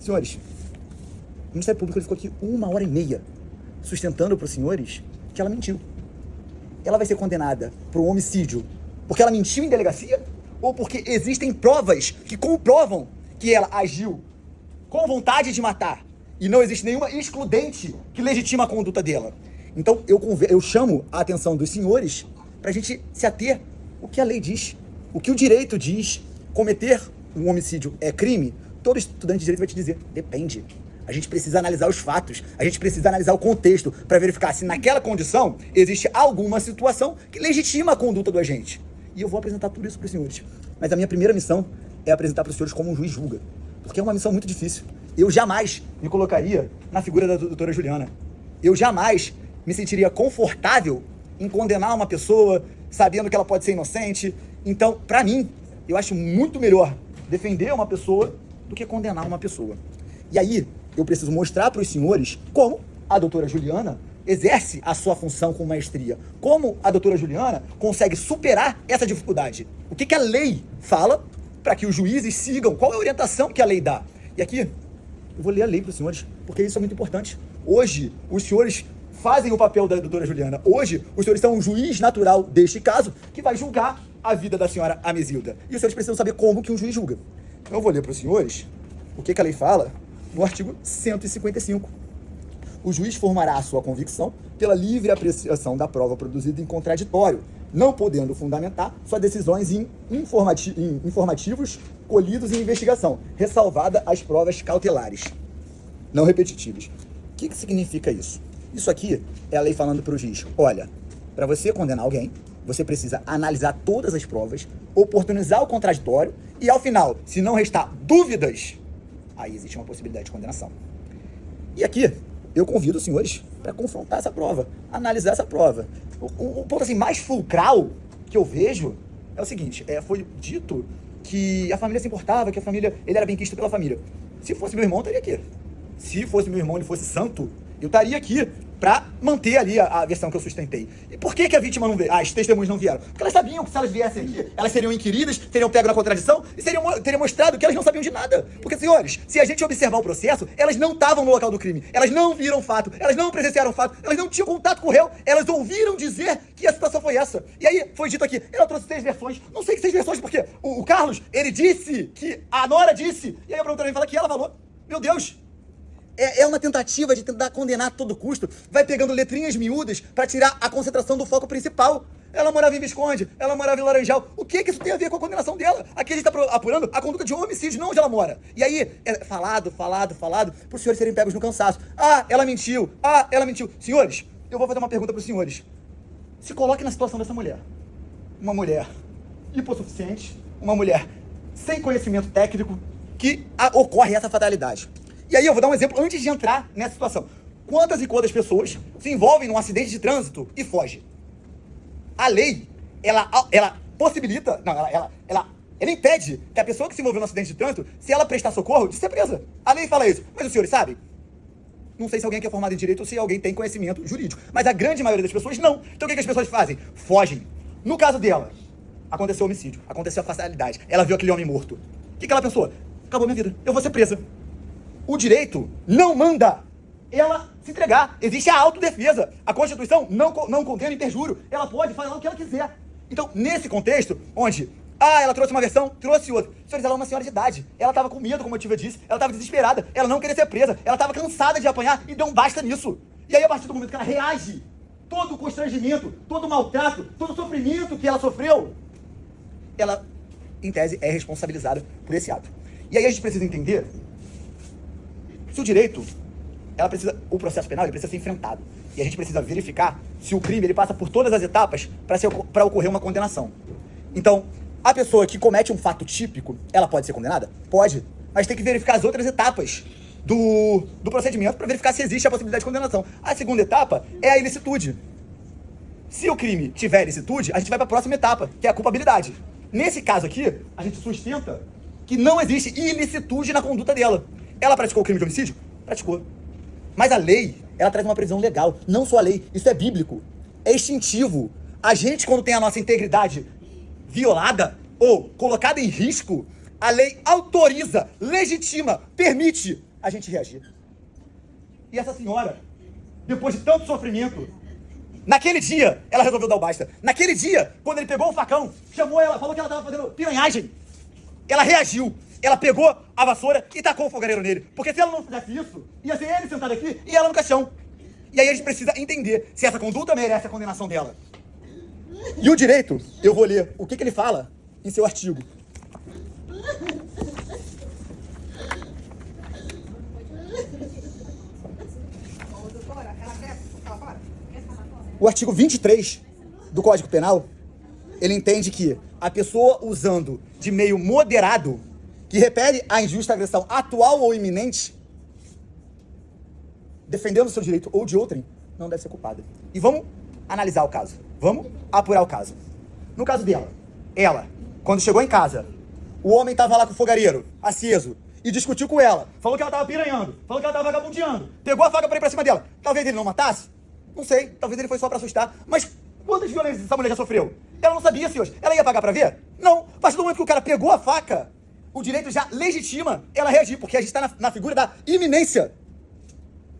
Senhores, o Ministério Público ficou aqui 1h30 sustentando para os senhores que ela mentiu. Ela vai ser condenada por um homicídio porque ela mentiu em delegacia ou porque existem provas que comprovam que ela agiu com vontade de matar e não existe nenhuma excludente que legitima a conduta dela. Então, eu chamo a atenção dos senhores para a gente se ater o que a lei diz, o que o direito diz. Cometer um homicídio é crime? Todo estudante de direito vai te dizer, depende. A gente precisa analisar os fatos, a gente precisa analisar o contexto para verificar se naquela condição existe alguma situação que legitima a conduta do agente. E eu vou apresentar tudo isso para os senhores. Mas a minha primeira missão é apresentar para os senhores como um juiz julga, porque é uma missão muito difícil. Eu jamais me colocaria na figura da doutora Juliana. Eu jamais me sentiria confortável em condenar uma pessoa sabendo que ela pode ser inocente. Então, para mim, eu acho muito melhor defender uma pessoa do que condenar uma pessoa. E aí, eu preciso mostrar para os senhores como a doutora Juliana exerce a sua função com maestria. Como a doutora Juliana consegue superar essa dificuldade. O que a lei fala para que os juízes sigam? Qual é a orientação que a lei dá? E aqui, eu vou ler a lei para os senhores, porque isso é muito importante. Hoje, os senhores fazem o papel da doutora Juliana. Hoje, os senhores são um juiz natural deste caso que vai julgar a vida da senhora Amezilda. E os senhores precisam saber como que um juiz julga. Então, eu vou ler para os senhores o que a lei fala no artigo 155. O juiz formará a sua convicção pela livre apreciação da prova produzida em contraditório, não podendo fundamentar suas decisões em informativos colhidos em investigação, ressalvada as provas cautelares, não repetitivas. O que significa isso? Isso aqui é a lei falando para o juiz, olha, para você condenar alguém, você precisa analisar todas as provas, oportunizar o contraditório e, ao final, se não restar dúvidas, aí existe uma possibilidade de condenação. E aqui, eu convido os senhores para confrontar essa prova, analisar essa prova. O ponto assim, mais fulcral que eu vejo é o seguinte, foi dito que a família se importava, que a família, ele era bem quisto pela família. Se fosse meu irmão, eu estaria aqui. Se fosse meu irmão, ele fosse santo, eu estaria aqui para manter ali a versão que eu sustentei. E por que a vítima não veio? As testemunhas não vieram? Porque elas sabiam que se elas viessem aqui, elas seriam inquiridas, teriam pego na contradição e teriam mostrado que elas não sabiam de nada. Porque, senhores, se a gente observar o processo, elas não estavam no local do crime, elas não viram o fato, elas não presenciaram o fato, elas não tinham contato com o réu, elas ouviram dizer que a situação foi essa. E aí, foi dito aqui, ela trouxe 6 versões, não sei que 6 versões, porque o Carlos, ele disse que a Nora disse, e aí a promotora fala que ela falou, meu Deus, é uma tentativa de tentar condenar a todo custo. Vai pegando letrinhas miúdas para tirar a concentração do foco principal. Ela morava em Visconde, ela morava em Laranjal. O que isso tem a ver com a condenação dela? Aqui a gente está apurando a conduta de um homicídio, não onde ela mora. E aí, falado, para os senhores serem pegos no cansaço. Ah, ela mentiu. Senhores, eu vou fazer uma pergunta para os senhores. Se coloque na situação dessa mulher. Uma mulher hipossuficiente, uma mulher sem conhecimento técnico, que ocorre essa fatalidade. E aí eu vou dar um exemplo antes de entrar nessa situação. Quantas e quantas pessoas se envolvem num acidente de trânsito e fogem? A lei, ela possibilita, ela impede que a pessoa que se envolveu no acidente de trânsito, se ela prestar socorro, de ser presa. A lei fala isso. Mas os senhores sabem? Não sei se alguém aqui é formado em direito ou se alguém tem conhecimento jurídico. Mas a grande maioria das pessoas não. Então o que as pessoas fazem? Fogem. No caso dela, aconteceu homicídio, aconteceu a fatalidade. Ela viu aquele homem morto. O que ela pensou? Acabou minha vida, eu vou ser presa. O direito não manda ela se entregar. Existe a autodefesa. A Constituição não contém interjúrio. Ela pode falar o que ela quiser. Então, nesse contexto, onde ela trouxe uma versão, trouxe outra. Senhores, ela é uma senhora de idade. Ela estava com medo, como a Tia disse. Ela estava desesperada. Ela não queria ser presa. Ela estava cansada de apanhar e deu um basta nisso. E aí, a partir do momento que ela reage, todo o constrangimento, todo o maltrato, todo o sofrimento que ela sofreu, ela, em tese, é responsabilizada por esse ato. E aí a gente precisa entender se o direito, o processo penal, ele precisa ser enfrentado. E a gente precisa verificar se o crime ele passa por todas as etapas para ocorrer uma condenação. Então, a pessoa que comete um fato típico, ela pode ser condenada? Pode. Mas tem que verificar as outras etapas do procedimento para verificar se existe a possibilidade de condenação. A segunda etapa é a ilicitude. Se o crime tiver ilicitude, a gente vai para a próxima etapa, que é a culpabilidade. Nesse caso aqui, a gente sustenta que não existe ilicitude na conduta dela. Ela praticou o crime de homicídio? Praticou. Mas a lei, ela traz uma previsão legal. Não só a lei, isso é bíblico. É instintivo. A gente, quando tem a nossa integridade violada ou colocada em risco, a lei autoriza, legitima, permite a gente reagir. E essa senhora, depois de tanto sofrimento, naquele dia, ela resolveu dar o basta. Naquele dia, quando ele pegou o facão, chamou ela, falou que ela estava fazendo piranhagem. Ela reagiu. Ela pegou a vassoura e tacou o fogareiro nele. Porque se ela não fizesse isso, ia ser ele sentado aqui e ela no caixão. E aí a gente precisa entender se essa conduta merece a condenação dela. E o direito, eu vou ler o que ele fala em seu artigo. O artigo 23 do Código Penal, ele entende que a pessoa usando de meio moderado, que repele a injusta agressão atual ou iminente, defendendo o seu direito ou de outrem, não deve ser culpada. E vamos analisar o caso. Vamos apurar o caso. No caso dela, ela, quando chegou em casa, o homem estava lá com o fogareiro, aceso, e discutiu com ela. Falou que ela estava piranhando, falou que ela estava vagabundeando, pegou a faca para ir para cima dela. Talvez ele não matasse? Não sei, talvez ele foi só para assustar. Mas quantas violências essa mulher já sofreu? Ela não sabia, senhores. Ela ia pagar para ver? Não. A partir do momento que o cara pegou a faca, o direito já legitima ela reagir, porque a gente está na figura da iminência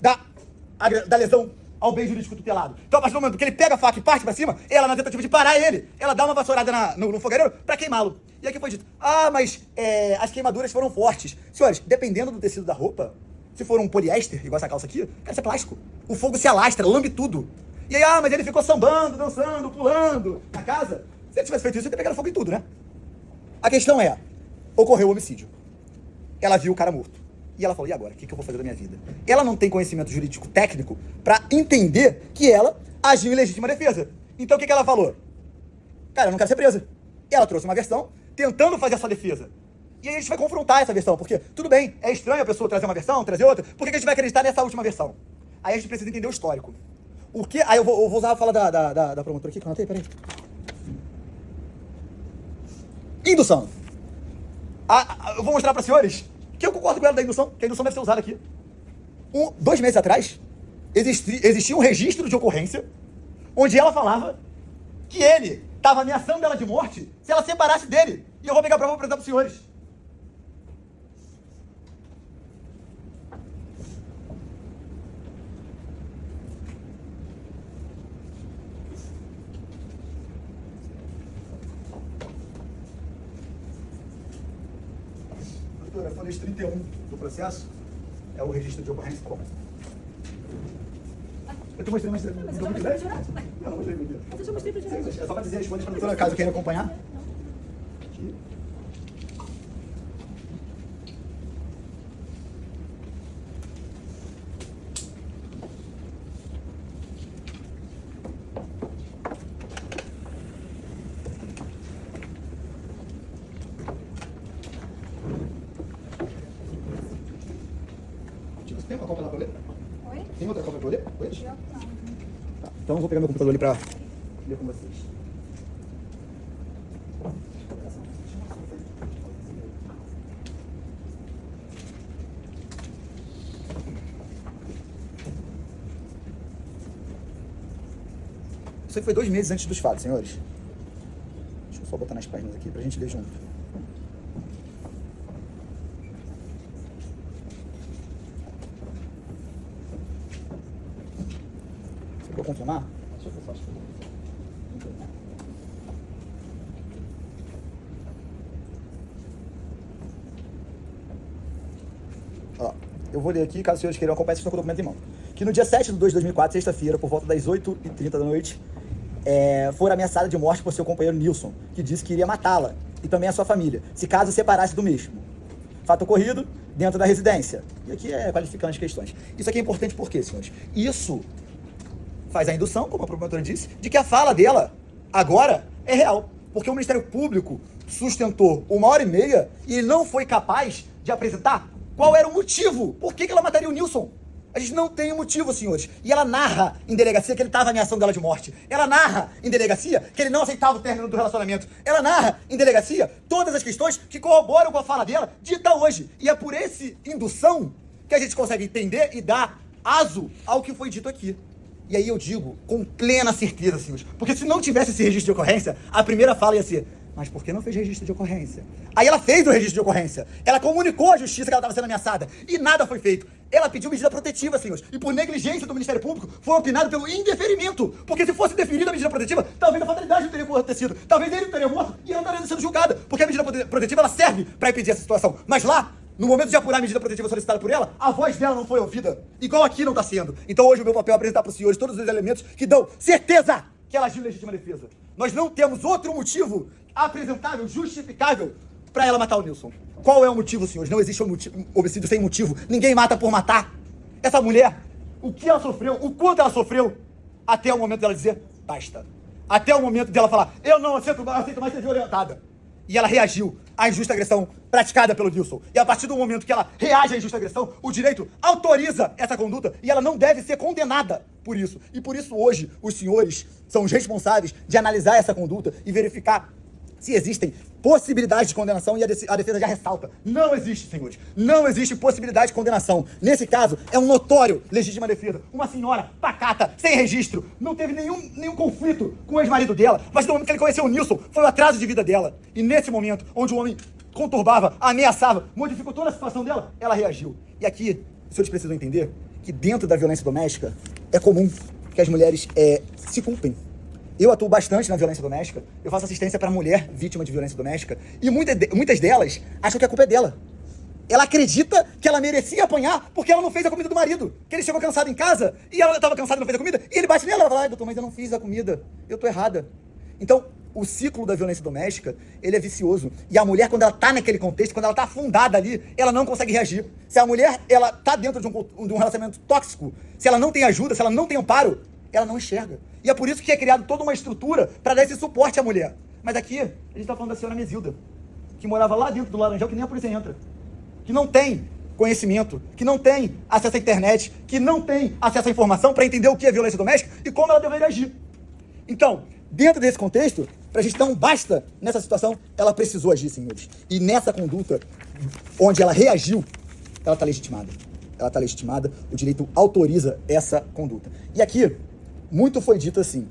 da lesão ao bem jurídico tutelado. Então, a partir do momento que ele pega a faca e parte pra cima, ela, na tentativa de parar ele, ela dá uma vassourada no fogareiro pra queimá-lo. E aqui foi dito, mas as queimaduras foram fortes. Senhores, dependendo do tecido da roupa, se for um poliéster, igual essa calça aqui, cara, isso é plástico. O fogo se alastra, lambe tudo. E aí, mas ele ficou sambando, dançando, pulando na casa. Se ele tivesse feito isso, ele teria pegado fogo em tudo, né? A questão é, ocorreu o homicídio. Ela viu o cara morto. E ela falou, e agora? O que eu vou fazer da minha vida? Ela não tem conhecimento jurídico técnico pra entender que ela agiu em legítima defesa. Então o que ela falou? Cara, eu não quero ser presa. Ela trouxe uma versão tentando fazer essa defesa. E aí a gente vai confrontar essa versão, porque tudo bem, é estranho a pessoa trazer uma versão, trazer outra. Por que a gente vai acreditar nessa última versão? Aí a gente precisa entender o histórico. O que... Aí eu vou usar a fala da promotora aqui, que eu anotei, peraí. Indução. Eu vou mostrar para os senhores que eu concordo com ela da indução, que a indução deve ser usada aqui. 2 meses atrás, existia um registro de ocorrência onde ela falava que ele estava ameaçando ela de morte se ela separasse dele. E eu vou pegar a prova para apresentar para os senhores. Doutora, folha 31 do processo é o registro de ocorrência. Tá bom. Eu te mostrei, mas não mostrei muito bem? Não, não mostrei muito bem. Eu já mostrei pra gente. É só para dizer as folhas para a doutora, caso queira acompanhar. Aqui. Você tem uma cópia lá para ler? Oi? Tem outra cópia para ler? Oi? Eu não. Tá, então eu vou pegar meu computador ali para ler com vocês. Isso aí foi 2 meses antes dos fatos, senhores. Deixa eu só botar nas páginas aqui pra gente ler junto. Você quer confirmar? Deixa eu ver só. Ó, eu vou ler aqui, caso os senhores queiram acompanhar, vocês estão com o documento em mão. Que no dia 7/2 de 2004, sexta-feira, por volta das 8h30 da noite, foi ameaçada de morte por seu companheiro Nilson, que disse que iria matá-la e também a sua família, se caso separasse do mesmo. Fato ocorrido dentro da residência. E aqui é qualificando as questões. Isso aqui é importante por quê, senhores? Isso faz a indução, como a promotora disse, de que a fala dela agora é real. Porque o Ministério Público sustentou 1h30 e ele não foi capaz de apresentar qual era o motivo. Por que ela mataria o Nilson? A gente não tem um motivo, senhores. E ela narra em delegacia que ele estava ameaçando dela de morte. Ela narra em delegacia que ele não aceitava o término do relacionamento. Ela narra em delegacia todas as questões que corroboram com a fala dela dita hoje. E é por esse indução que a gente consegue entender e dar aso ao que foi dito aqui. E aí eu digo com plena certeza, senhores, porque se não tivesse esse registro de ocorrência, a primeira fala ia ser: Mas por que não fez registro de ocorrência? Aí ela fez o registro de ocorrência. Ela comunicou à justiça que ela estava sendo ameaçada. E nada foi feito. Ela pediu medida protetiva, senhores. E por negligência do Ministério Público, foi opinado pelo indeferimento. Porque se fosse deferida a medida protetiva, talvez a fatalidade não teria acontecido. Talvez ele não teria morto e ela não estaria sendo julgada. Porque a medida protetiva, ela serve para impedir essa situação. Mas lá, no momento de apurar a medida protetiva solicitada por ela, a voz dela não foi ouvida. Igual aqui não está sendo. Então hoje o meu papel é apresentar para os senhores todos os elementos que dão certeza que ela agiu em legítima defesa. Nós não temos outro motivo apresentável, justificável, para ela matar o Nilson. Qual é o motivo, senhores? Não existe homicídio sem motivo. Ninguém mata por matar. Essa mulher, o que ela sofreu, o quanto ela sofreu, até o momento dela dizer, basta. Até o momento dela falar, eu não aceito mais ser violentada. E ela reagiu à injusta agressão praticada pelo Nilson. E a partir do momento que ela reage à injusta agressão, o direito autoriza essa conduta e ela não deve ser condenada por isso. E por isso hoje os senhores são os responsáveis de analisar essa conduta e verificar se existem possibilidades de condenação, e a defesa já ressalta. Não existe, senhores. Não existe possibilidade de condenação. Nesse caso, é um notório legítima defesa. Uma senhora pacata, sem registro, não teve nenhum conflito com o ex-marido dela, mas no momento que ele conheceu o Nilson, foi o atraso de vida dela. E nesse momento, onde o homem conturbava, ameaçava, modificou toda a situação dela, ela reagiu. E aqui, os senhores precisam entender que dentro da violência doméstica, é comum que as mulheres se culpem. Eu atuo bastante na violência doméstica, eu faço assistência para mulher vítima de violência doméstica, e muitas delas acham que a culpa é dela. Ela acredita que ela merecia apanhar porque ela não fez a comida do marido, que ele chegou cansado em casa, e ela estava cansada e não fez a comida, e ele bate nela, ela fala, doutor, mas eu não fiz a comida, eu tô errada. Então, o ciclo da violência doméstica, ele é vicioso, e a mulher, quando ela tá naquele contexto, quando ela tá afundada ali, ela não consegue reagir. Se a mulher, ela tá dentro de um relacionamento tóxico, se ela não tem ajuda, se ela não tem amparo, ela não enxerga. E é por isso que é criado toda uma estrutura para dar esse suporte à mulher. Mas aqui, a gente tá falando da senhora Mesilda, que morava lá dentro do Laranjal, que nem a polícia entra. Que não tem conhecimento, que não tem acesso à internet, que não tem acesso à informação para entender o que é violência doméstica e como ela deveria agir. Então, dentro desse contexto, pra gente não basta nessa situação, ela precisou agir, senhores. E nessa conduta, onde ela reagiu, ela tá legitimada. Ela tá legitimada, o direito autoriza essa conduta. E aqui, muito foi dito assim,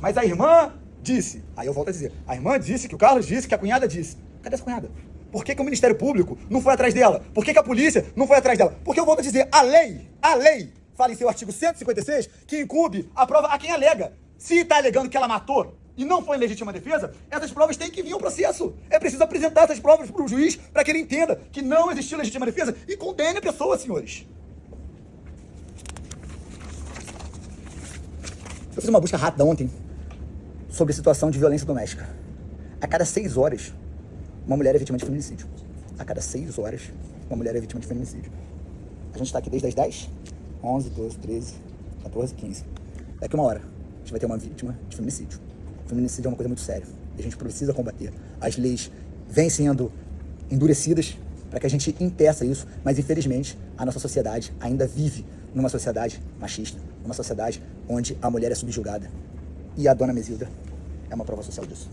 mas a irmã disse, aí eu volto a dizer, a irmã disse, que o Carlos disse, que a cunhada disse. Cadê essa cunhada? Por que o Ministério Público não foi atrás dela? Por que a polícia não foi atrás dela? Porque eu volto a dizer, a lei fala em seu artigo 156 que incumbe a prova a quem alega. Se está alegando que ela matou e não foi em legítima defesa, essas provas têm que vir ao processo. É preciso apresentar essas provas para o juiz para que ele entenda que não existiu legítima defesa e condene a pessoa, senhores. Eu fiz uma busca rápida ontem sobre a situação de violência doméstica. A cada 6 horas, uma mulher é vítima de feminicídio. A cada 6 horas, uma mulher é vítima de feminicídio. A gente está aqui desde as 10, 11, 12, 13, 14, 15. Daqui uma hora, a gente vai ter uma vítima de feminicídio. Feminicídio é uma coisa muito séria. E a gente precisa combater. As leis vêm sendo endurecidas para que a gente impeça isso, mas infelizmente a nossa sociedade ainda vive numa sociedade machista, numa sociedade onde a mulher é subjugada. E a dona Mesilda é uma prova social disso.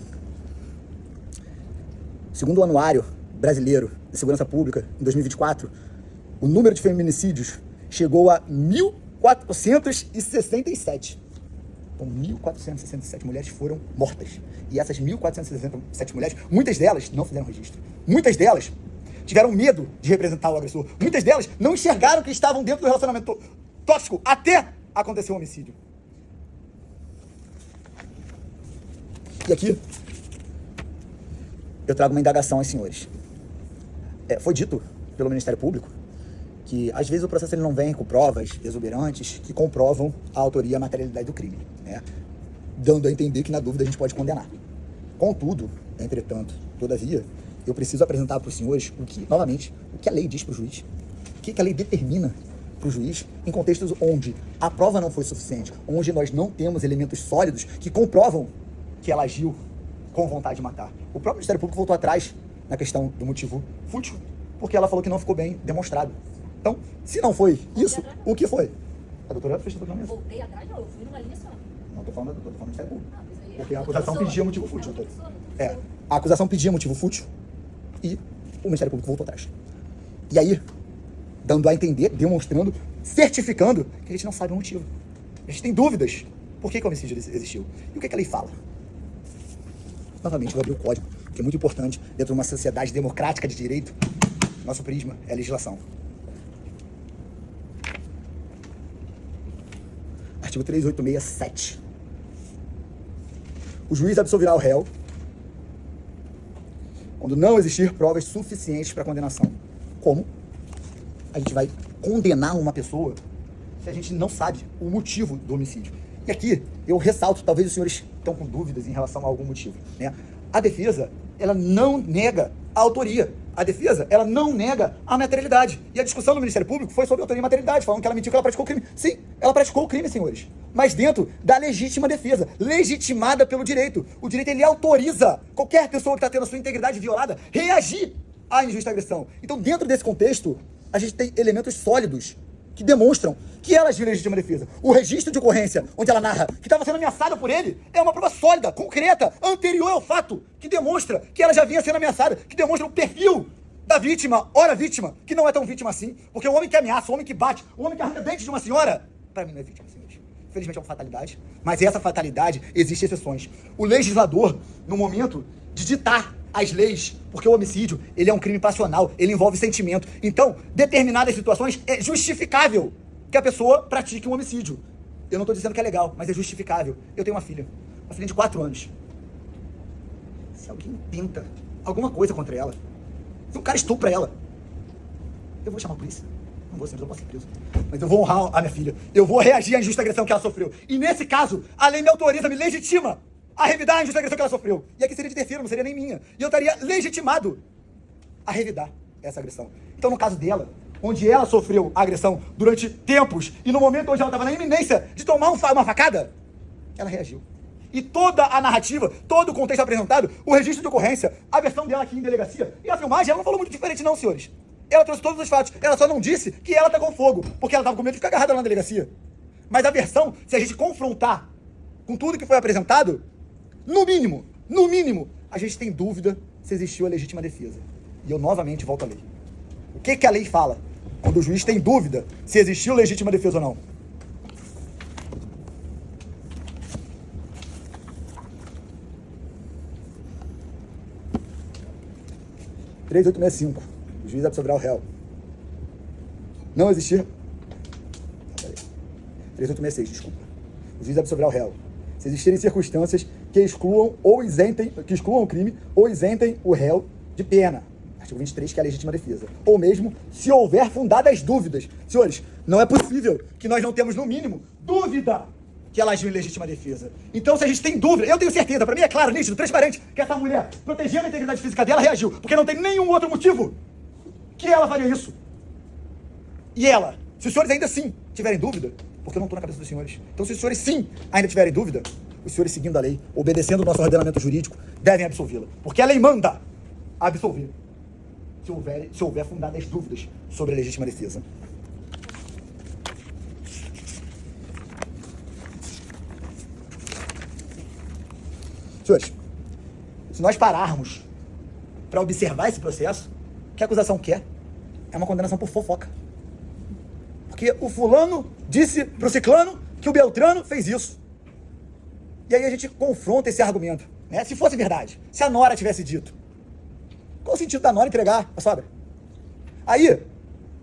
Segundo o Anuário Brasileiro de Segurança Pública, em 2024, o número de feminicídios chegou a 1.467. Então, 1.467 mulheres foram mortas. E essas 1.467 mulheres, muitas delas não fizeram registro. Muitas delas tiveram medo de representar o agressor. Muitas delas não enxergaram que estavam dentro do relacionamento tóxico até acontecer o homicídio. E aqui, eu trago uma indagação aos senhores. Foi dito pelo Ministério Público que, às vezes, o processo ele não vem com provas exuberantes que comprovam a autoria e a materialidade do crime, né? Dando a entender que, na dúvida, a gente pode condenar. Contudo, entretanto, todavia, eu preciso apresentar para os senhores o que a lei diz para o juiz, o que a lei determina para o juiz em contextos onde a prova não foi suficiente, onde nós não temos elementos sólidos que comprovam que ela agiu com vontade de matar. O próprio Ministério Público voltou atrás na questão do motivo fútil, porque ela falou que não ficou bem demonstrado. Então, se não foi isso, o que foi? A doutora fez tudo mesmo. Voltei atrás, não, eu fui numa linha só. Não, estou falando da doutora, estou falando do Ministério Público. Porque a acusação pedia motivo fútil. A acusação pedia motivo fútil e o Ministério Público voltou atrás. E aí, dando a entender, demonstrando, certificando que a gente não sabe o motivo. A gente tem dúvidas. Por que o homicídio existiu? E o que a lei fala? Novamente, vou abrir o código, que é muito importante dentro de uma sociedade democrática de direito. Nosso prisma é a legislação. Artigo 386.7. O juiz absolverá o réu quando não existir provas suficientes para condenação. Como a gente vai condenar uma pessoa se a gente não sabe o motivo do homicídio? E aqui eu ressalto, talvez os senhores estão com dúvidas em relação a algum motivo, né? A defesa, ela não nega a autoria. A defesa, ela não nega a materialidade. E a discussão no Ministério Público foi sobre autoria e materialidade, falando que ela mentiu, que ela praticou o crime. Sim, ela praticou o crime, senhores. Mas dentro da legítima defesa, legitimada pelo direito. O direito, ele autoriza qualquer pessoa que está tendo a sua integridade violada reagir à injusta agressão. Então, dentro desse contexto, a gente tem elementos sólidos que demonstram que ela agiu em legítima defesa. O registro de ocorrência, onde ela narra que estava sendo ameaçada por ele, é uma prova sólida, concreta, anterior ao fato, que demonstra que ela já vinha sendo ameaçada, que demonstra o perfil da vítima, ora vítima, que não é tão vítima assim, porque o homem que ameaça, o homem que bate, o homem que arranca dente de uma senhora, para mim não é vítima, senhores. Infelizmente é uma fatalidade, mas essa fatalidade existe exceções. O legislador, no momento de ditar as leis, porque o homicídio, ele é um crime passional, ele envolve sentimento. Então, determinadas situações é justificável que a pessoa pratique um homicídio. Eu não estou dizendo que é legal, mas é justificável. Eu tenho uma filha de 4 anos. Se alguém tenta alguma coisa contra ela, se um cara estupra ela, eu vou chamar a polícia. Não vou, eu posso ser preso. Mas eu vou honrar a minha filha. Eu vou reagir à injusta agressão que ela sofreu. E nesse caso, a lei me autoriza, me legitima a revidar a injusta agressão que ela sofreu. E aqui seria de terceiro, não seria nem minha. E eu estaria legitimado a revidar essa agressão. Então, no caso dela, onde ela sofreu a agressão durante tempos, e no momento onde ela estava na iminência de tomar uma facada, ela reagiu. E toda a narrativa, todo o contexto apresentado, o registro de ocorrência, a versão dela aqui em delegacia, e a filmagem, ela não falou muito diferente não, senhores. Ela trouxe todos os fatos. Ela só não disse que ela tacou fogo, porque ela estava com medo de ficar agarrada lá na delegacia. Mas a versão, se a gente confrontar com tudo que foi apresentado, no mínimo, a gente tem dúvida se existiu a legítima defesa. E eu novamente volto à lei. O que a lei fala quando o juiz tem dúvida se existiu legítima defesa ou não? (3.865) 3.865. O juiz absolverá o réu. Não existir... 3.866, desculpa. O juiz absolverá o réu se existirem circunstâncias que excluam o crime ou isentem o réu de pena. Artigo 23, que é a legítima defesa. Ou mesmo, se houver fundadas dúvidas. Senhores, não é possível que nós não temos, no mínimo, dúvida que ela agiu em legítima defesa. Então, se a gente tem dúvida, eu tenho certeza, para mim é claro, nítido, transparente, que essa mulher, protegendo a integridade física dela, reagiu, porque não tem nenhum outro motivo que ela faria isso. E ela, se os senhores ainda sim tiverem dúvida, porque eu não estou na cabeça dos senhores, então se os senhores sim ainda tiverem dúvida, os senhores, seguindo a lei, obedecendo o nosso ordenamento jurídico, devem absolvê-la, porque a lei manda absolver se houver fundadas dúvidas sobre a legítima defesa. Senhores, se nós pararmos para observar esse processo, o que a acusação quer é uma condenação por fofoca. Porque o fulano disse pro ciclano que o Beltrano fez isso. E aí a gente confronta esse argumento, né? Se fosse verdade, se a Nora tivesse dito, qual o sentido da Nora entregar a sobra? Aí,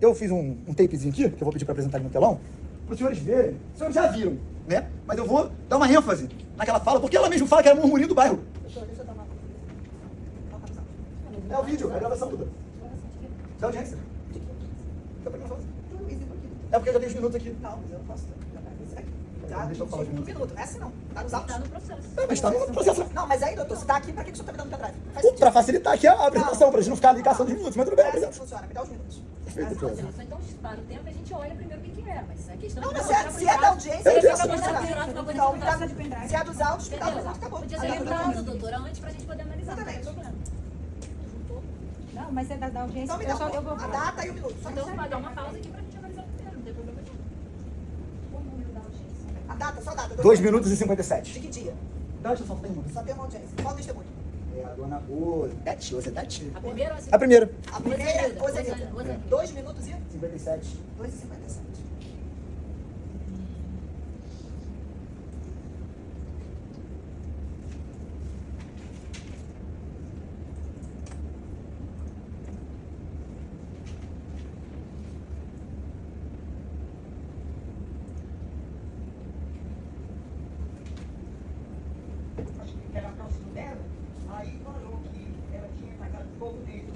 eu fiz um tapezinho aqui, que eu vou pedir para apresentar aqui no telão, para os senhores verem. Os senhores já viram, né? Mas eu vou dar uma ênfase naquela fala, porque ela mesma fala que era murmurinho do bairro. É o vídeo, é a gravação toda. Da audiência. É porque eu já tenho os minutos aqui. Não, mas eu não posso. Deixa eu falar de Um minuto. Essa não. Tá nos autos. Tá no processo. É, mas tá no processo. Não, mas aí, doutor, você tá aqui, pra que o senhor tá me dando pendrive? Faz Para sentido. facilitar aqui a apresentação, para a gente não ficar ali caçando os minutos, mas tudo bem, É assim que apresenta. funciona, me dá os minutos. Perfeito, Não, se não para o tempo, a gente olha primeiro o que é, mas a questão Não, de mas mostrar se é da audiência, Eu ele tenho fica essa mostrando. questão. Então, me dá- se é dos autos, me dá dos autos, acabou. Podia ter lembrado, doutora, antes pra gente poder analisar. Não tem Exatamente. problema. Não, mas é da audiência. Então, me dá eu vou a data e o minuto. Só Então, isso. vai dar uma pausa aqui pra gente analisar primeiro, não tem problema nenhum. Qual o número da audiência? A data, só a data. 2 minutos e De 57. que dia? Deixa eu só tem uma. Só tem uma audiência. Qual testemunho? É a dona Odete, Odete. A primeira ou a A segunda? primeira. A primeira, Ozenilda, Ozenilda. Ozenilda. 2 minutos e 57. 2,57. pouco dele.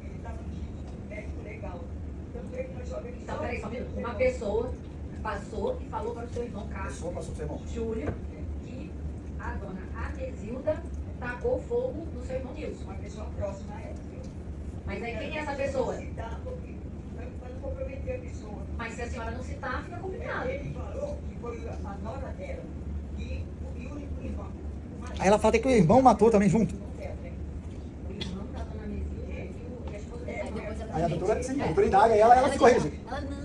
Ele estava no médico legal. Tanto é que nós só vemos. Então, peraí, só um minuto. Uma pessoa passou e falou para o seu irmão A Carlos, pessoa passou pro seu irmão. Júlio, que a dona Anesilda tacou fogo no seu irmão Nilson. Uma pessoa próxima a ela. Mas aí quem é essa pessoa? Citar, porque para não comprometer a pessoa. Mas se a senhora não citar, fica complicado. Ele falou que foi a nora dela. E o único irmão. Aí ela fala até que o irmão matou também junto. O irmão da dona Anesilda e a esposa dele. Depois Aí a doutora, sim, a doutora indaga e ela se corrige. Ela não.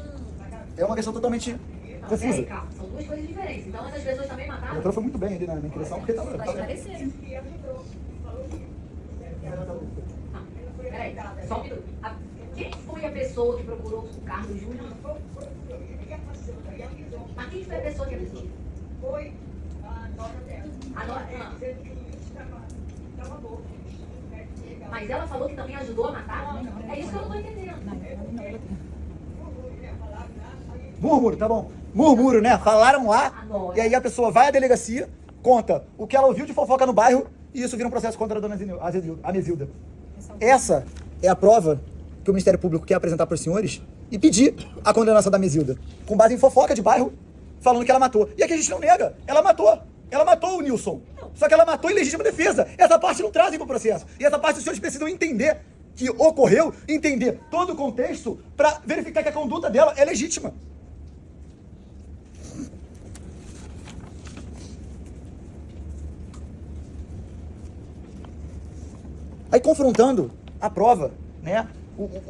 É uma questão totalmente Não, confusa. peraí, calma. São duas coisas diferentes. Então essas pessoas também A mataram? doutora foi muito bem ali na inquirição, porque Vai tava... esclarecer. Não, peraí, só um minuto. Quem foi a pessoa que procurou o Carlos Júnior? Mas quem foi a pessoa que avisou? Foi a nora dela. A nora? É, dizendo que o Luiz estava morto. O médico legal. Mas ela falou que também ajudou a matar? É isso que eu não tô entendendo. Murmúrio, tá bom. Murmúrio, né? Falaram lá, e aí a pessoa vai à delegacia, conta o que ela ouviu de fofoca no bairro, e isso vira um processo contra a dona Anesilda. Essa é a prova que o Ministério Público quer apresentar para os senhores e pedir a condenação da Anesilda, com base em fofoca de bairro, falando que ela matou. E aqui a gente não nega, ela matou. Ela matou o Nilson. Só que ela matou em legítima defesa. Essa parte não trazem para o processo. E essa parte os senhores precisam entender que ocorreu, entender todo o contexto para verificar que a conduta dela é legítima. Aí confrontando a prova, né?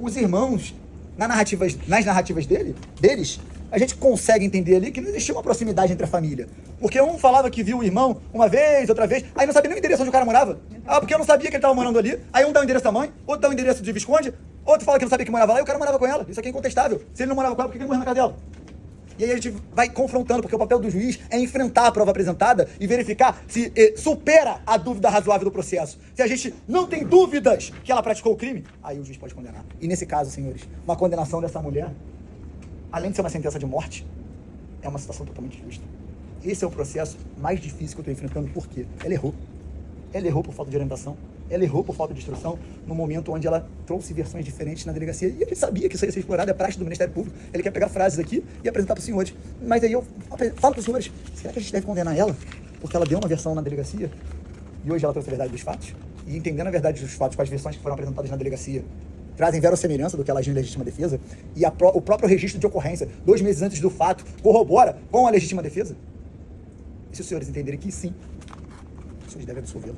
Os irmãos, nas narrativas deles, a gente consegue entender ali que não existia uma proximidade entre a família. Porque um falava que viu o irmão uma vez, outra vez, aí não sabia nem o endereço onde o cara morava. Ah, porque eu não sabia que ele estava morando ali. Aí um dá o endereço da mãe, outro dá o endereço de Visconde, outro fala que não sabia que morava lá e o cara morava com ela. Isso aqui é incontestável. Se ele não morava com ela, por que ele morreu na casa dela? E aí a gente vai confrontando, porque o papel do juiz é enfrentar a prova apresentada e verificar se supera a dúvida razoável do processo. Se a gente não tem dúvidas que ela praticou o crime, aí o juiz pode condenar. E nesse caso, senhores, uma condenação dessa mulher, além de ser uma sentença de morte, é uma situação totalmente justa. Esse é o processo mais difícil que eu estou enfrentando, porque ela errou. Ela errou por falta de orientação, ela errou por falta de instrução, no momento onde ela trouxe versões diferentes na delegacia, e ele sabia que isso ia ser explorado, é praxe do Ministério Público, ele quer pegar frases aqui e apresentar para os senhores. Mas aí eu falo para os senhores, será que a gente deve condenar ela? Porque ela deu uma versão na delegacia, e hoje ela trouxe a verdade dos fatos, e entendendo a verdade dos fatos com as versões que foram apresentadas na delegacia, trazem verossemelhança do que ela agiu em legítima defesa, e o próprio registro de ocorrência, 2 meses antes do fato, corrobora com a legítima defesa? E se os senhores entenderem que sim, os senhores devem absolvê-la.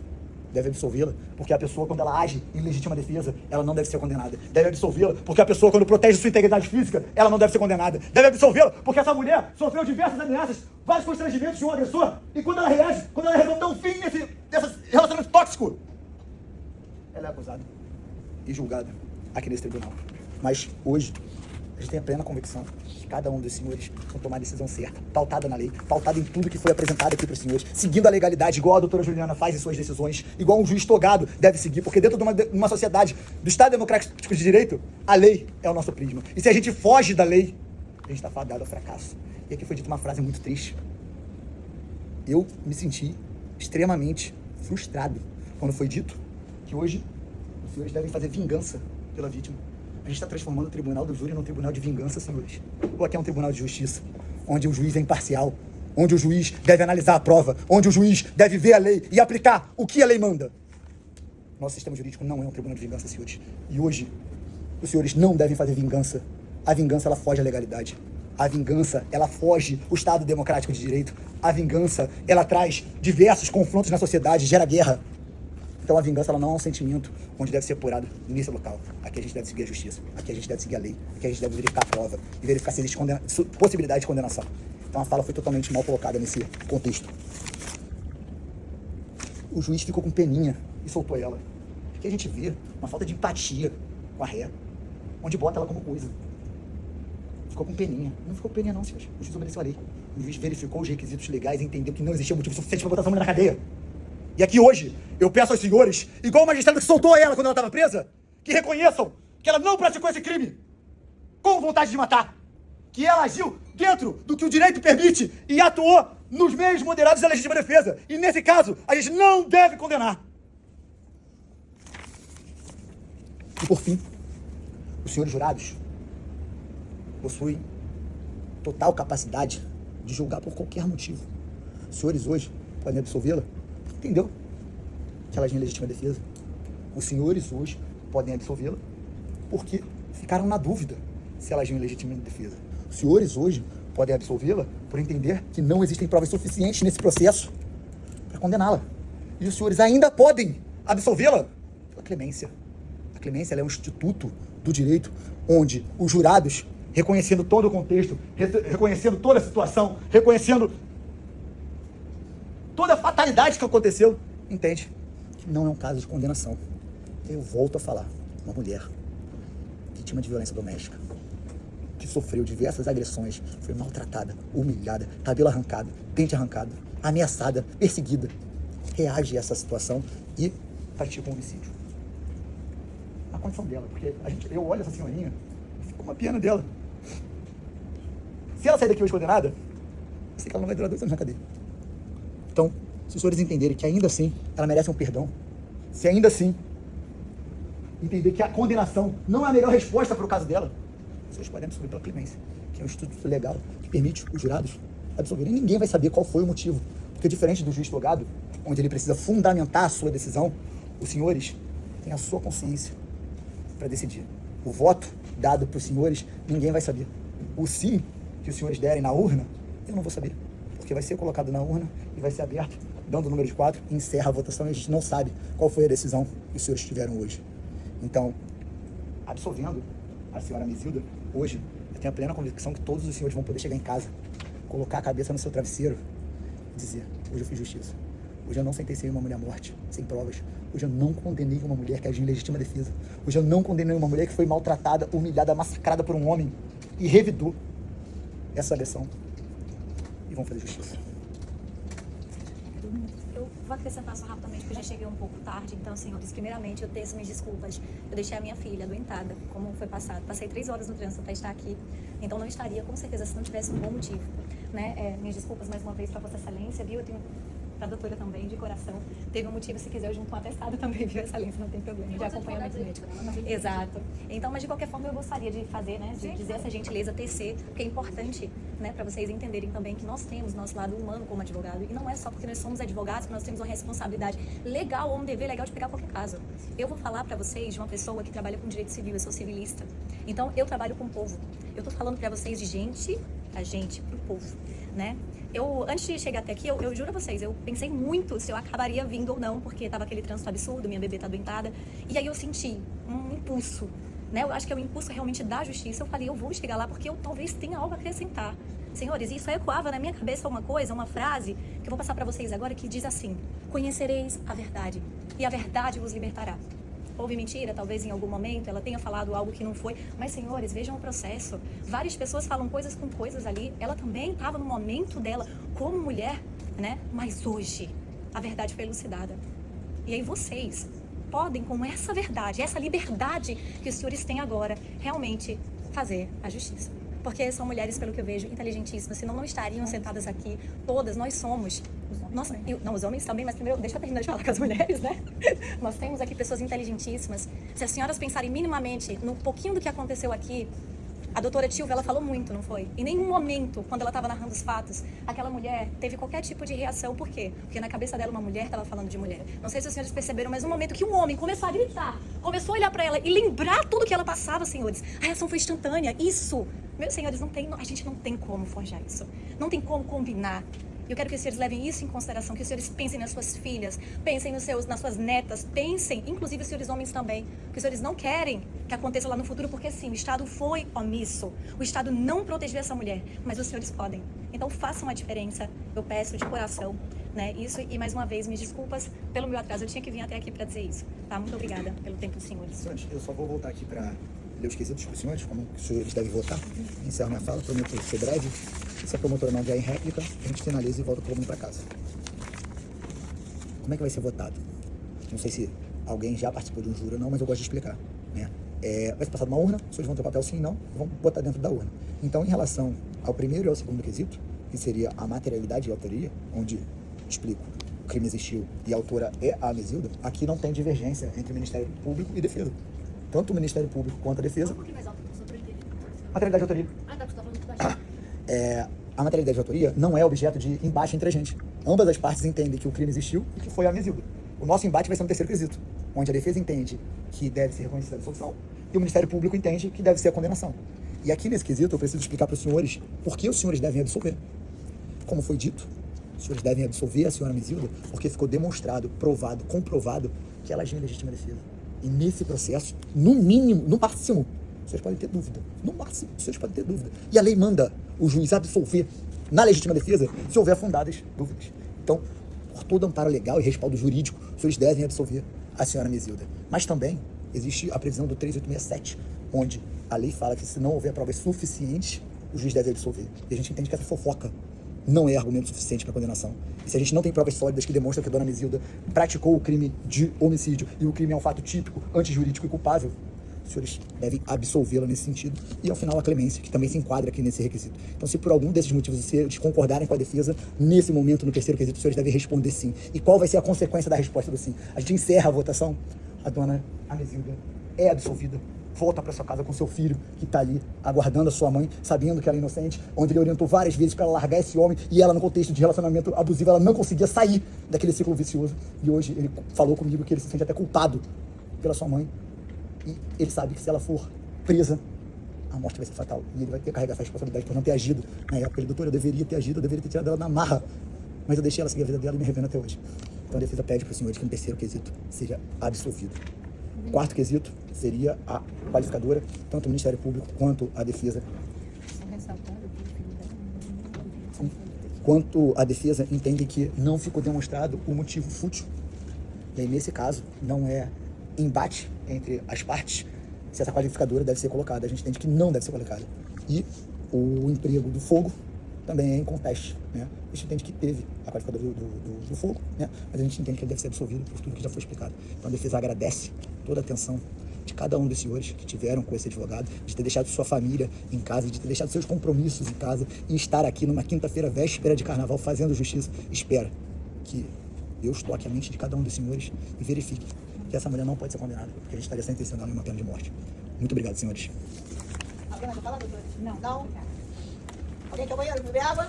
Deve absolvê-la, porque a pessoa, quando ela age em legítima defesa, ela não deve ser condenada. Deve absolvê-la, porque a pessoa, quando protege sua integridade física, ela não deve ser condenada. Deve absolvê-la, porque essa mulher sofreu diversas ameaças, vários constrangimentos de um agressor, e quando ela reage, quando ela resolve dar um fim nesse relacionamento tóxico, ela é acusada e julgada aqui nesse tribunal. Mas hoje, a gente tem a plena convicção que cada um dos senhores vão tomar a decisão certa, pautada na lei, pautada em tudo que foi apresentado aqui para os senhores, seguindo a legalidade, igual a doutora Juliana faz em suas decisões, igual um juiz togado deve seguir, porque dentro de uma sociedade do Estado Democrático de Direito, a lei é o nosso prisma. E se a gente foge da lei, a gente está fadado ao fracasso. E aqui foi dita uma frase muito triste. Eu me senti extremamente frustrado quando foi dito que hoje os senhores devem fazer vingança pela vítima. A gente está transformando o tribunal do júri num tribunal de vingança, senhores. Ou aqui é um tribunal de justiça, onde o juiz é imparcial, onde o juiz deve analisar a prova, onde o juiz deve ver a lei e aplicar o que a lei manda. Nosso sistema jurídico não é um tribunal de vingança, senhores. E hoje, os senhores não devem fazer vingança. A vingança, ela foge à legalidade. A vingança, ela foge ao Estado Democrático de Direito. A vingança, ela traz diversos confrontos na sociedade, gera guerra. Então a vingança, ela não é um sentimento onde deve ser apurado nesse local. Aqui a gente deve seguir a justiça, aqui a gente deve seguir a lei, aqui a gente deve verificar a prova e verificar se existe possibilidade de condenação. Então a fala foi totalmente mal colocada nesse contexto. O juiz ficou com peninha e soltou ela. Aqui a gente vê uma falta de empatia com a ré, onde bota ela como coisa. Ficou com peninha. Não ficou com peninha não, senhores. O juiz obedeceu a lei. O juiz verificou os requisitos legais e entendeu que não existia motivo suficiente para botar essa mulher na cadeia. E aqui hoje, eu peço aos senhores, igual o magistrado que soltou ela quando ela estava presa, que reconheçam que ela não praticou esse crime com vontade de matar. Que ela agiu dentro do que o direito permite e atuou nos meios moderados da legítima defesa. E nesse caso, a gente não deve condenar. E por fim, os senhores jurados possuem total capacidade de julgar por qualquer motivo. Os senhores hoje podem absolvê-la. Entendeu? Que ela agiu em legítima defesa. Os senhores hoje podem absolvê-la porque ficaram na dúvida se ela agiu em legítima defesa. Os senhores hoje podem absolvê-la por entender que não existem provas suficientes nesse processo para condená-la. E os senhores ainda podem absolvê-la pela clemência. A clemência ela é um instituto do direito onde os jurados, reconhecendo todo o contexto, reconhecendo toda a situação, reconhecendo toda a fatalidade que aconteceu, entende que não é um caso de condenação. Eu volto a falar, uma mulher vítima de violência doméstica, que sofreu diversas agressões, foi maltratada, humilhada, cabelo arrancado, dente arrancado, ameaçada, perseguida, reage a essa situação e pratica um homicídio. A condição dela, porque eu olho essa senhorinha e fico com uma pena dela. Se ela sair daqui hoje condenada, eu sei que ela não vai durar 2 anos na cadeia. Então, se os senhores entenderem que ainda assim ela merece um perdão, se ainda assim entender que a condenação não é a melhor resposta para o caso dela, os senhores podem absolver pela clemência, que é um instituto legal que permite os jurados absolverem. Ninguém vai saber qual foi o motivo, porque diferente do juiz togado, onde ele precisa fundamentar a sua decisão, os senhores têm a sua consciência para decidir. O voto dado para os senhores, ninguém vai saber. O sim que os senhores derem na urna, eu não vou saber, porque vai ser colocado na urna e vai ser aberto, dando o número de 4, e encerra a votação e a gente não sabe qual foi a decisão que os senhores tiveram hoje. Então, absolvendo a senhora Mesilda, hoje, eu tenho a plena convicção que todos os senhores vão poder chegar em casa, colocar a cabeça no seu travesseiro e dizer, hoje eu fiz justiça. Hoje eu não sentenciei uma mulher à morte, sem provas. Hoje eu não condenei uma mulher que agiu em legítima defesa. Hoje eu não condenei uma mulher que foi maltratada, humilhada, massacrada por um homem e revidou essa agressão. E vão fazer justiça. Eu vou acrescentar só rapidamente, porque eu já cheguei um pouco tarde. Então, senhores, primeiramente, eu peço minhas desculpas. Eu deixei a minha filha adoentada, como foi passado. Passei 3 horas no trânsito para estar aqui. Então, não estaria, com certeza, se não tivesse um bom motivo. Né? Minhas desculpas, mais uma vez, para Vossa Excelência, viu? Eu tenho para a doutora também, de coração. Teve um motivo, se quiser, eu junto um atestado também, viu, Excelência? Não tem problema, de acompanhamento médico. Exato. Então, mas de qualquer forma, eu gostaria de fazer, né, de dizer essa gentileza, tecer, porque é importante, né, para vocês entenderem também que nós temos nosso lado humano como advogado, e não é só porque nós somos advogados que nós temos uma responsabilidade legal ou um dever legal de pegar qualquer caso. Eu vou falar para vocês de uma pessoa que trabalha com direito civil, eu sou civilista. Então, eu trabalho com o povo. Eu tô falando para vocês de gente, a gente, pro povo, né? Antes de chegar até aqui, eu juro a vocês, eu pensei muito se eu acabaria vindo ou não, porque tava aquele trânsito absurdo, minha bebê tá adoentada, e aí eu senti um impulso, né? Eu acho que é o impulso realmente da justiça. Eu falei, eu vou chegar lá porque eu talvez tenha algo a acrescentar. Senhores, isso ecoava na minha cabeça uma coisa, uma frase, que eu vou passar para vocês agora, que diz assim: conhecereis a verdade, e a verdade vos libertará. Houve mentira, talvez em algum momento ela tenha falado algo que não foi, mas senhores, vejam o processo. Várias pessoas falam coisas com coisas ali, ela também estava no momento dela como mulher, né? Mas hoje a verdade foi elucidada. E aí vocês podem, com essa verdade, essa liberdade que os senhores têm agora, realmente fazer a justiça. Porque são mulheres, pelo que eu vejo, inteligentíssimas, senão não estariam sentadas aqui. Todas, nós somos. Os homens também, mas primeiro, deixa eu terminar de falar com as mulheres, né? Nós temos aqui pessoas inteligentíssimas. Se as senhoras pensarem minimamente no pouquinho do que aconteceu aqui, a doutora Tilva, ela falou muito, não foi? Em nenhum momento, quando ela estava narrando os fatos, aquela mulher teve qualquer tipo de reação. Por quê? Porque na cabeça dela, uma mulher estava falando de mulher. Não sei se os senhores perceberam, mas no momento que um homem começou a gritar, começou a olhar para ela e lembrar tudo que ela passava, senhores, a reação foi instantânea. Isso, meus senhores, a gente não tem como forjar isso. Não tem como combinar. Eu quero que os senhores levem isso em consideração, que os senhores pensem nas suas filhas, pensem nas suas netas, pensem, inclusive os senhores homens também, que os senhores não querem que aconteça lá no futuro, porque sim, o Estado foi omisso, o Estado não protegeu essa mulher, mas os senhores podem. Então façam a diferença, eu peço de coração, né? Isso, e mais uma vez, me desculpas pelo meu atraso, eu tinha que vir até aqui para dizer isso, tá? Muito obrigada pelo tempo dos senhores. Senhores, eu só vou voltar aqui para ler os quesitos para os senhores, como os senhores devem votar. Encerro minha fala, prometo ser breve. Se a promotora não vier em réplica, a gente finaliza e volta todo mundo para casa. Como é que vai ser votado? Não sei se alguém já participou de um júri ou não, mas eu gosto de explicar, né? Vai ser passado uma urna, os senhores vão ter o papel sim e não, vão botar dentro da urna. Então, em relação ao primeiro e ao segundo quesito, que seria a materialidade e a autoria, onde explico o crime existiu e a autora é a Mesilda, aqui não tem divergência entre o Ministério Público e Defesa. tanto o Ministério Público quanto a defesa. Um pouquinho mais alto, só pra eu entender. Materialidade de autoria. Ah, tá, você tá falando muito baixo. A materialidade de autoria não é objeto de embate entre a gente. Ambas as partes entendem que o crime existiu e que foi a Amizilda. O nosso embate vai ser no terceiro quesito, onde a defesa entende que deve ser reconhecida a absolução e o Ministério Público entende que deve ser a condenação. E aqui nesse quesito eu preciso explicar para os senhores por que os senhores devem absolver. Como foi dito, os senhores devem absolver a senhora Amizilda porque ficou demonstrado, provado, comprovado que ela agiu em legítima defesa. E nesse processo, no mínimo, no máximo, os senhores podem ter dúvida. No máximo, os senhores podem ter dúvida. E a lei manda o juiz absolver na legítima defesa se houver fundadas dúvidas. Então, por todo amparo legal e respaldo jurídico, os senhores devem absolver a senhora Amizilda. Mas também existe a previsão do 3867, onde a lei fala que se não houver provas suficientes, o juiz deve absolver. E a gente entende que essa fofoca não é argumento suficiente para condenação. E se a gente não tem provas sólidas que demonstram que a dona Amizilda praticou o crime de homicídio e o crime é um fato típico, antijurídico e culpável, os senhores devem absolvê-la nesse sentido. E, ao final, a clemência, que também se enquadra aqui nesse requisito. Então, se por algum desses motivos os senhores concordarem com a defesa, nesse momento, no terceiro quesito, os senhores devem responder sim. E qual vai ser a consequência da resposta do sim? A gente encerra a votação, a dona Amizilda é absolvida, volta para sua casa com seu filho, que está ali, aguardando a sua mãe, sabendo que ela é inocente, onde ele orientou várias vezes para ela largar esse homem, e ela, no contexto de relacionamento abusivo, ela não conseguia sair daquele ciclo vicioso. E hoje ele falou comigo que ele se sente até culpado pela sua mãe. E ele sabe que se ela for presa, a morte vai ser fatal. E ele vai ter que carregar essa responsabilidade por não ter agido. Na época, ele, doutor, eu deveria ter agido, eu deveria ter tirado ela na marra. Mas eu deixei ela seguir a vida dela e me arrependo até hoje. Então a defesa pede para os senhores que no terceiro quesito seja absolvido. Quarto quesito seria a qualificadora, tanto o Ministério Público quanto a defesa. Quanto a defesa entende que não ficou demonstrado o motivo fútil. E aí, nesse caso, não é embate entre as partes se essa qualificadora deve ser colocada. A gente entende que não deve ser colocada. E o emprego do fogo também é inconteste, né? A gente entende que teve a qualificadora do fogo, né? Mas a gente entende que ele deve ser absolvido por tudo que já foi explicado. Então a defesa agradece toda a atenção de cada um dos senhores que tiveram com esse advogado, de ter deixado sua família em casa, de ter deixado seus compromissos em casa e estar aqui numa quinta-feira, véspera de carnaval, fazendo justiça. Espera que Deus toque a mente de cada um dos senhores e verifique que essa mulher não pode ser condenada, porque a gente estaria sentenciando ela em uma pena de morte. Muito obrigado, senhores. Alguém mais vai falar, doutora? Não. Não? Alguém quer banheiro? Beber água?